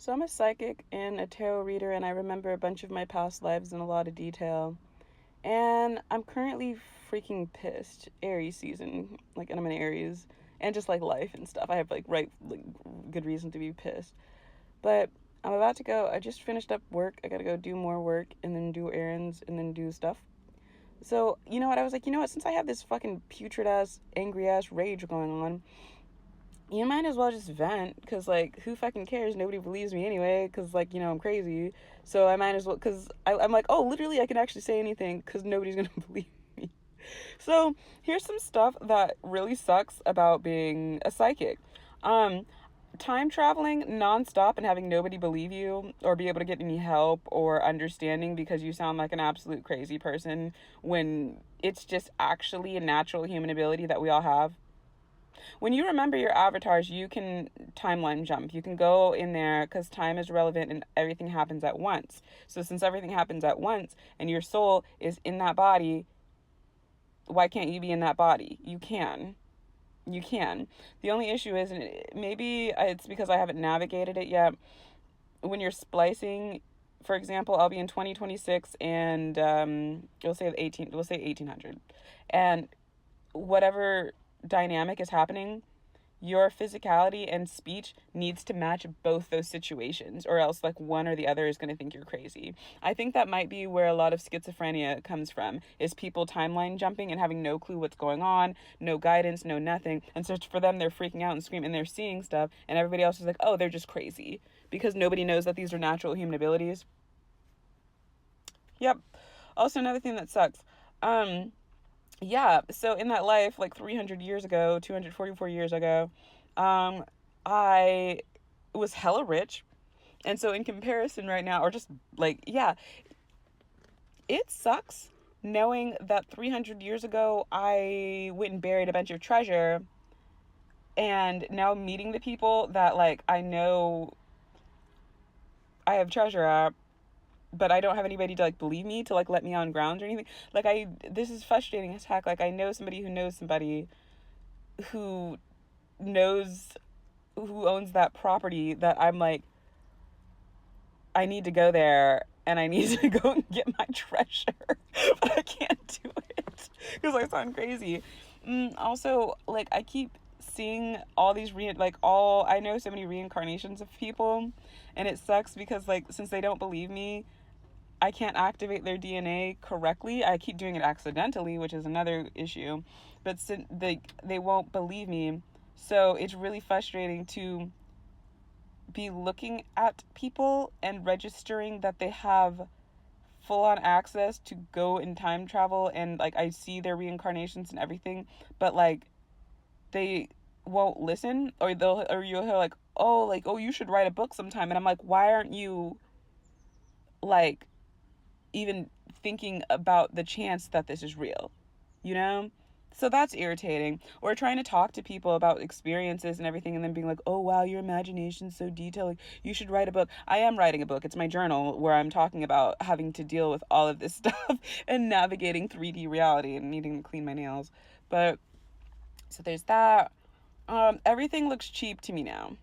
So I'm a psychic and a tarot reader, and I remember a bunch of my past lives in a lot of detail. And I'm currently freaking pissed. Aries season, like, and I'm an Aries, and just like life and stuff. I have good reason to be pissed. But I'm about to go. I just finished up work. I gotta go do more work and then do errands and then do stuff. So you know what? I was like, you know what? Since I have this fucking putrid ass, angry ass rage going on, you might as well just vent, because like who fucking cares, nobody believes me anyway, because like, I'm crazy. So I might as well, because I'm like, oh, literally I can actually say anything because nobody's gonna believe me. So here's some stuff that really sucks about being a psychic. um Time traveling nonstop and having nobody believe you or be able to get any help or understanding because you sound like an absolute crazy person, when it's just actually a natural human ability that we all have. When you remember your avatars, you can timeline jump. You can go in there because time is relevant and everything happens at once. So since everything happens at once and your soul is in that body, why can't you be in that body? You can. You can. The only issue is, and maybe it's because I haven't navigated it yet, when you're splicing, for example, I'll be in 2026 and we'll say 1800. And whatever dynamic is happening, your physicality and speech needs to match both those situations, or else like one or the other is going to think you're crazy. I think that might be where a lot of schizophrenia comes from, is people timeline jumping and having no clue what's going on, no guidance, no nothing. And so for them, they're freaking out and screaming and they're seeing stuff, and everybody else is like, oh, they're just crazy, because nobody knows that these are natural human abilities. Yep. Also, another thing that sucks. Yeah, so in that life, like 300 years ago, 244 years ago, um, I was hella rich. And so in comparison right now, or just like, yeah, it sucks knowing that 300 years ago, I went and buried a bunch of treasure, and now meeting the people that like I know I have treasure at, but I don't have anybody to like believe me, to like let me on ground or anything. Like, this is frustrating as heck. Like, I know somebody who knows somebody who knows who owns that property, that I'm like, I need to go there and I need to go and get my treasure, but I can't do it because I sound crazy. Also, like, I keep seeing all these I know so many reincarnations of people, and it sucks because like, since they don't believe me, I can't activate their DNA correctly. I keep doing it accidentally, which is another issue. But since they won't believe me, so it's really frustrating to be looking at people and registering that they have full on access to go in time travel, and like I see their reincarnations and everything, but like they won't listen, or you'll hear like, oh, you should write a book sometime, and I'm like, why aren't you like even thinking about the chance that this is real, you know? So that's irritating. Or trying to talk to people about experiences and everything, and then being like, oh, wow, your imagination's so detailed. Like, you should write a book. I am writing a book. It's my journal where I'm talking about having to deal with all of this stuff and navigating 3D reality and needing to clean my nails. But so there's that. Everything looks cheap to me now.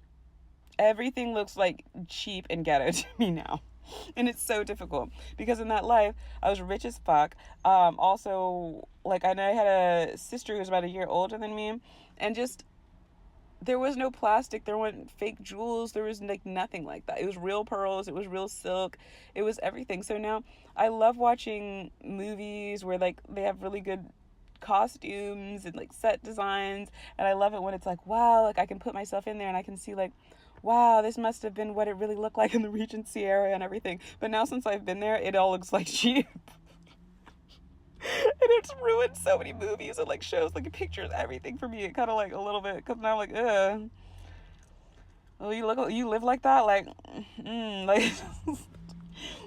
Everything looks like cheap and ghetto to me now. And it's so difficult because in that life I was rich as fuck. Also, like, I know I had a sister who was about a year older than me, and just, there was no plastic, there weren't fake jewels, there was like nothing like that. It was real pearls, it was real silk, it was everything. So now I love watching movies where like they have really good costumes and like set designs, and I love it when it's like, wow, like I can put myself in there and I can see like, wow, this must have been what it really looked like in the Regency era and everything. But now since I've been there, it all looks like cheap. And it's ruined so many movies and like shows, like pictures, everything for me. It kind of like a little bit, because now I'm like, well, you live like that, like, like,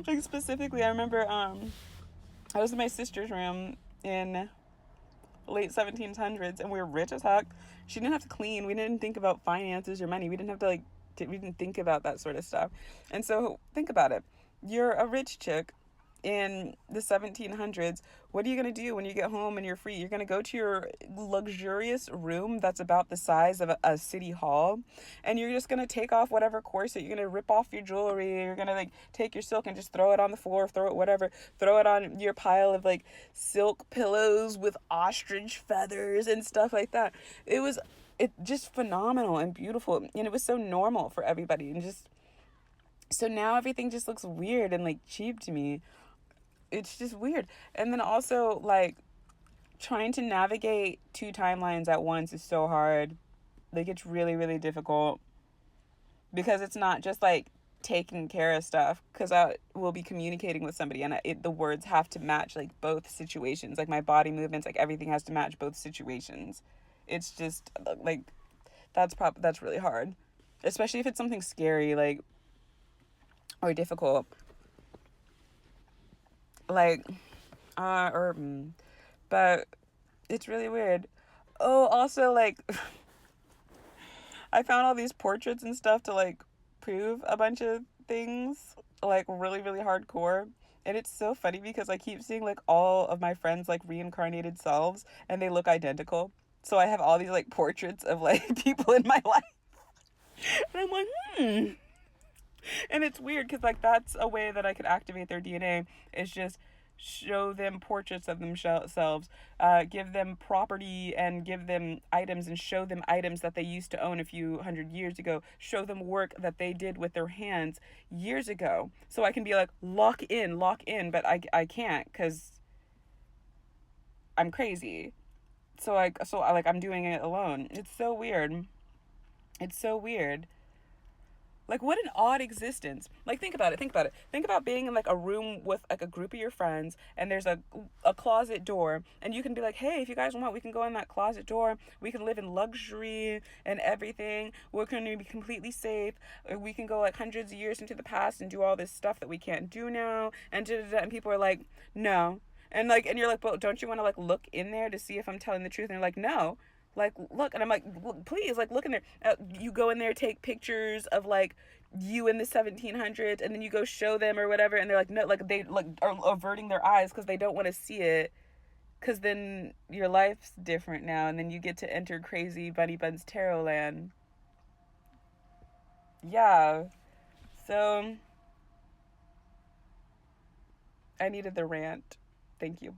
like specifically, I remember, I was in my sister's room in late 1700s, and we were rich as heck. She didn't have to clean. We didn't think about finances or money. We didn't have to like, we didn't think about that sort of stuff. And so think about it. You're a rich chick in the 1700s, what are you going to do when you get home and you're free? You're going to go to your luxurious room that's about the size of a city hall, and you're just going to take off whatever corset. You're going to rip off your jewelry. You're going to like take your silk and just throw it on the floor, throw it whatever, throw it on your pile of like silk pillows with ostrich feathers and stuff like that. It just phenomenal and beautiful, and it was so normal for everybody, and just so now everything just looks weird and like cheap to me. It's just weird. And then also like trying to navigate two timelines at once is so hard. Like it's really really difficult because it's not just like taking care of stuff, because I will be communicating with somebody, and the words have to match like both situations, like my body movements, like everything has to match both situations. It's just like that's really hard, especially if it's something scary like or difficult, like or but it's really weird. Oh, also like I found all these portraits and stuff to like prove a bunch of things, like really really hardcore. And it's so funny because I keep seeing like all of my friends like reincarnated selves, and they look identical. So I have all these like portraits of like people in my life, and I'm like, and it's weird because like that's a way that I could activate their DNA, is just show them portraits of themselves, give them property and give them items, and show them items that they used to own a few hundred years ago, show them work that they did with their hands years ago, so I can be like lock in, but I can't because I'm crazy. So I like I'm doing it alone. It's so weird. It's so weird. Like, what an odd existence. Like, think about it. Think about it. Think about being in like a room with like a group of your friends, and there's a closet door, and you can be like, hey, if you guys want, we can go in that closet door. We can live in luxury and everything. We're going to be completely safe. We can go like hundreds of years into the past and do all this stuff that we can't do now. And and people are like, no. And like, and you're like, but don't you want to like look in there to see if I'm telling the truth? And they're like, no, like look. And I'm like, please, like look in there. You go in there, take pictures of like you in the 1700s, and then you go show them or whatever, and they're like, no, like they like are averting their eyes because they don't want to see it, because then your life's different now, and then you get to enter crazy Bunny Buns tarot land. Yeah, so I needed the rant. Thank you.